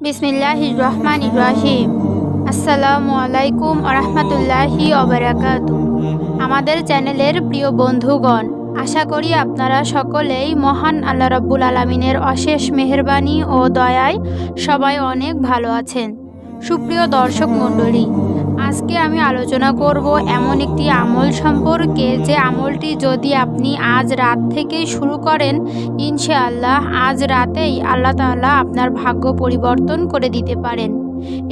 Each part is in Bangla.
বিসমিল্লাহির রহমানির রহিম। আসসালামু আলাইকুম আরহামাতুল্লাহি ওবারাকাতু। আমাদের চ্যানেলের প্রিয় বন্ধুগণ, আশা করি আপনারা সকলেই মহান আল্লাহ রাব্বুল আলামিনের অশেষ মেহেরবানি ও দয়ায় সবাই অনেক ভালো আছেন। সুপ্রিয় দর্শক মণ্ডলী, আজকে আমি আলোচনা করব এমন একটি আমল সম্পর্কে, যে আমলটি যদি আপনি আজ রাত থেকেই শুরু করেন, ইনশাআল্লাহ আজ রাতেই আল্লাহ তাআলা আপনার ভাগ্য পরিবর্তন করে দিতে পারেন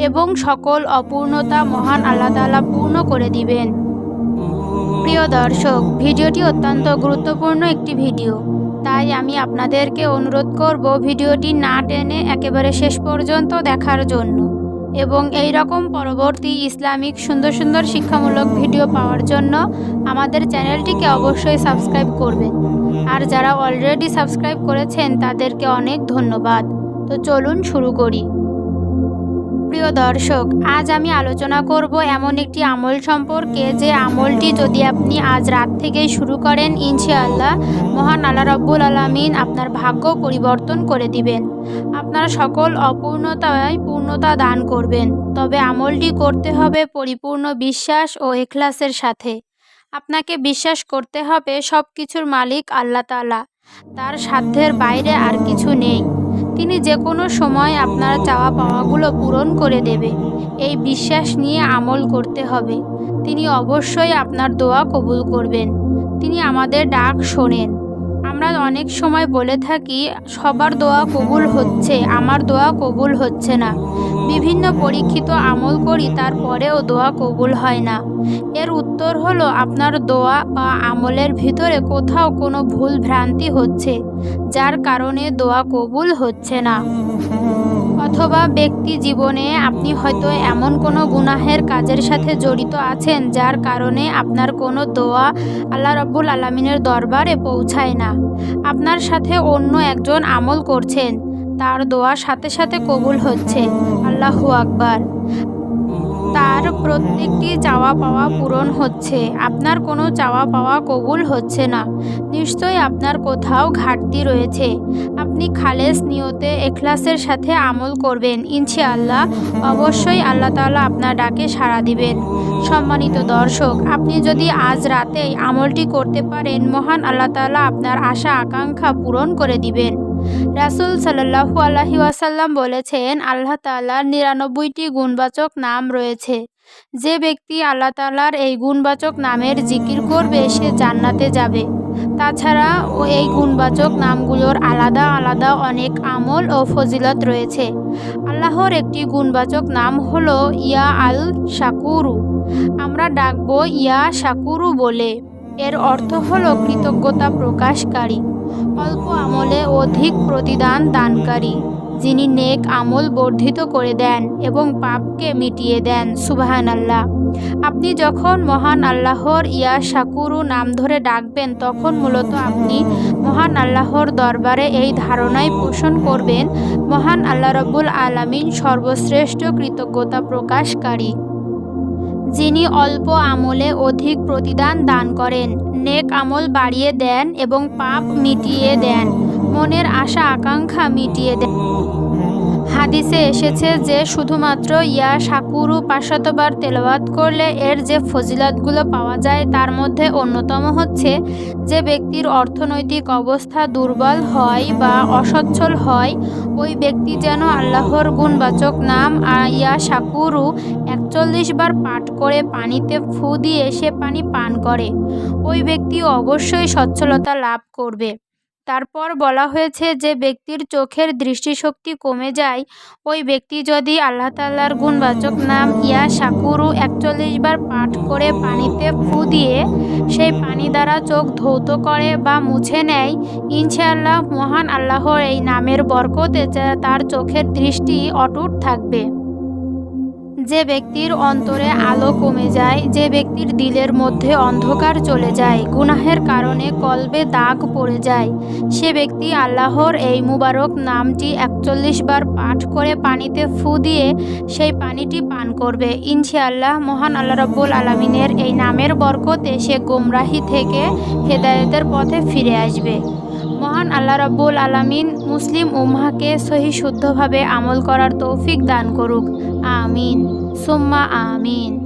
এবং সকল অপূর্ণতা মহান আল্লাহ তাআলা পূর্ণ করে দিবেন। প্রিয় দর্শক, ভিডিওটি অত্যন্ত গুরুত্বপূর্ণ একটি ভিডিও, তাই আমি আপনাদেরকে অনুরোধ করব ভিডিওটি না টেনে একেবারে শেষ পর্যন্ত দেখার জন্য, এবং এই রকম পরবর্তী ইসলামিক সুন্দর সুন্দর শিক্ষামূলক ভিডিও পাওয়ার জন্য আমাদের চ্যানেলটিকে অবশ্যই সাবস্ক্রাইব করবেন। আর যারা অলরেডি সাবস্ক্রাইব করেছেন তাদেরকে অনেক ধন্যবাদ। তো চলুন শুরু করি। প্রিয় দর্শক, আজ আমি আলোচনা করব এমন একটি আমল সম্পর্কে, যে আমলটি যদি আপনি আজ রাত থেকেই শুরু করেন, ইনশাআল্লাহ মহান আল্লাহ রাব্বুল আলামিন আপনার ভাগ্য পরিবর্তন করে দিবেন, আপনার সকল অপূর্ণতায় পূর্ণতা দান করবেন। তবে আমলটি করতে হবে পরিপূর্ণ বিশ্বাস ও ইখলাসের সাথে। আপনাকে বিশ্বাস করতে হবে সব কিছুর মালিক আল্লাহ তাআলা, তার সাধ্যের বাইরে আর কিছু নেই। তিনি যে কোনো সময় আপনার চাওয়া পাওয়াগুলো পূরণ করে দেবে, এই বিশ্বাস নিয়ে আমল করতে হবে। তিনি অবশ্যই আপনার দোয়া কবুল করবেন। তিনি আমাদের ডাক শোনেন। আমরা অনেক সময় বলে থাকি, সবার দোয়া কবুল হচ্ছে, আমার দোয়া কবুল হচ্ছে না। বিভিন্ন পরীক্ষিত আমল করি, তারপরেও দোয়া কবুল হয় না। এর উত্তর হলো, আপনার দোয়া বা আমলের ভিতরে কোথাও কোনো ভুল ভ্রান্তি হচ্ছে, যার কারণে দোয়া কবুল হচ্ছে না। অথবা ব্যক্তি জীবনে আপনি হয়তো এমন কোনো গুনাহের কাজের সাথে জড়িত আছেন, যার কারণে আপনার কোনো দোয়া আল্লাহ রাব্বুল আলামিনের দরবারে পৌঁছায় না। আপনার সাথে অন্য একজন আমল করছেন, তার দোয়া সাথে সাথে কবুল হচ্ছে। আল্লাহু আকবার। তার প্রত্যেকটি চাওয়া পাওয়া পূরণ হচ্ছে, আপনার কোনো চাওয়া পাওয়া কবুল হচ্ছে না। নিশ্চয়ই আপনার কোথাও ঘাটতি রয়েছে। আপনি খালেস নিয়তে ইখলাসের সাথে আমল করবেন, ইনশাআল্লাহ অবশ্যই আল্লাহ তাআলা আপনার ডাকে সাড়া দিবেন। সম্মানিত দর্শক, আপনি যদি আজ রাতেই আমলটি করতে পারেন, মহান আল্লাহ তাআলা আপনার আশা আকাঙ্ক্ষা পূরণ করে দিবেন। রাসূল সাল্লাল্লাহু আলাইহি ওয়াসাল্লাম বলেছেন, আল্লাহ তাআলার ৯৯টি গুণবাচক নাম রয়েছে। যে ব্যক্তি আল্লাহ তাআলার এই গুণবাচক নামের জিকির করবে, সে জান্নাতে যাবে। তাছাড়া এই গুণবাচক নামগুলোর আলাদা আলাদা অনেক আমল ও ফজিলত রয়েছে। আল্লাহর একটি গুণবাচক নাম হলো ইয়া আল শাকুরু। আমরা ডাকবো ইয়া শাকুরু বলে। এর অর্থ হলো কৃতজ্ঞতা প্রকাশকারী, অল্প আমলে অধিক প্রতিদান দানকারী, যিনি নেক আমল বর্ধিত করে দেন এবং পাপকে মিটিয়ে দেন। সুবহানাল্লাহ। আপনি যখন মহান আল্লাহর ইয়া শাকুরু নাম ধরে ডাকবেন, তখন মূলত আপনি মহান আল্লাহর দরবারে এই ধারণাই পোষণ করবেন, মহান আল্লাহ রাব্বুল আলামিন সর্বশ্রেষ্ঠ কৃতজ্ঞতা প্রকাশকারী, যিনি অল্প আমলে অধিক প্রতিদান দান করেন, নেক আমল বাড়িয়ে দেন এবং পাপ মিটিয়ে দেন, মনের আশা আকাঙ্ক্ষা মিটিয়ে দেন। হাদিসে এসেছে যে শুধুমাত্র ইয়া শাকুরু ৫০০ বার তেলাওয়াত করলে এর যে ফজিলতগুলো পাওয়া যায়, তার মধ্যে অন্যতম হচ্ছে, যে ব্যক্তির অর্থনৈতিক অবস্থা দুর্বল হয় বা অসচ্ছল হয়, ওই ব্যক্তি যেন আল্লাহর গুণবাচক নাম ইয়া শাকুরু ৪১ বার পাঠ করে পানিতে ফু দিয়ে সে পানি পান করে, ওই ব্যক্তি অবশ্যই সচ্ছলতা লাভ করবে। তারপর বলা হয়েছে, যে ব্যক্তির চোখের দৃষ্টিশক্তি কমে যায়, ওই ব্যক্তি যদি আল্লাহ তাআলার গুণবাচক নাম ইয়া শাকুরু ৪১ বার পাঠ করে পানিতে ফু দিয়ে সেই পানি দ্বারা চোখ ধৌত করে বা মুছে নেয়, ইনশাআল্লাহ মহান আল্লাহর এই নামের বরকতে তার চোখের দৃষ্টি অটুট থাকবে। যে ব্যক্তির অন্তরে আলো কমে যায়, যে ব্যক্তির দিলের মধ্যে অন্ধকার চলে যায়, গুনাহের কারণে কলবে দাগ পড়ে যায়, সে ব্যক্তি আল্লাহর এই মুবারক নামটি ৪১ বার পাঠ করে পানিতে ফু দিয়ে সেই পানিটি পান করবে, ইনশাআল্লাহ মহান আল্লাহ রাব্বুল আলামিনের এই নামের বরকতে সে গোমরাহি থেকে হেদায়েতের পথে ফিরে আসবে। মহান মহান আল্লাহ রাব্বুল আলামিন মুসলিম উম্মাহকে সহি শুদ্ধভাবে আমল করার তৌফিক দান করুক। আমিন সুম্মা আমিন।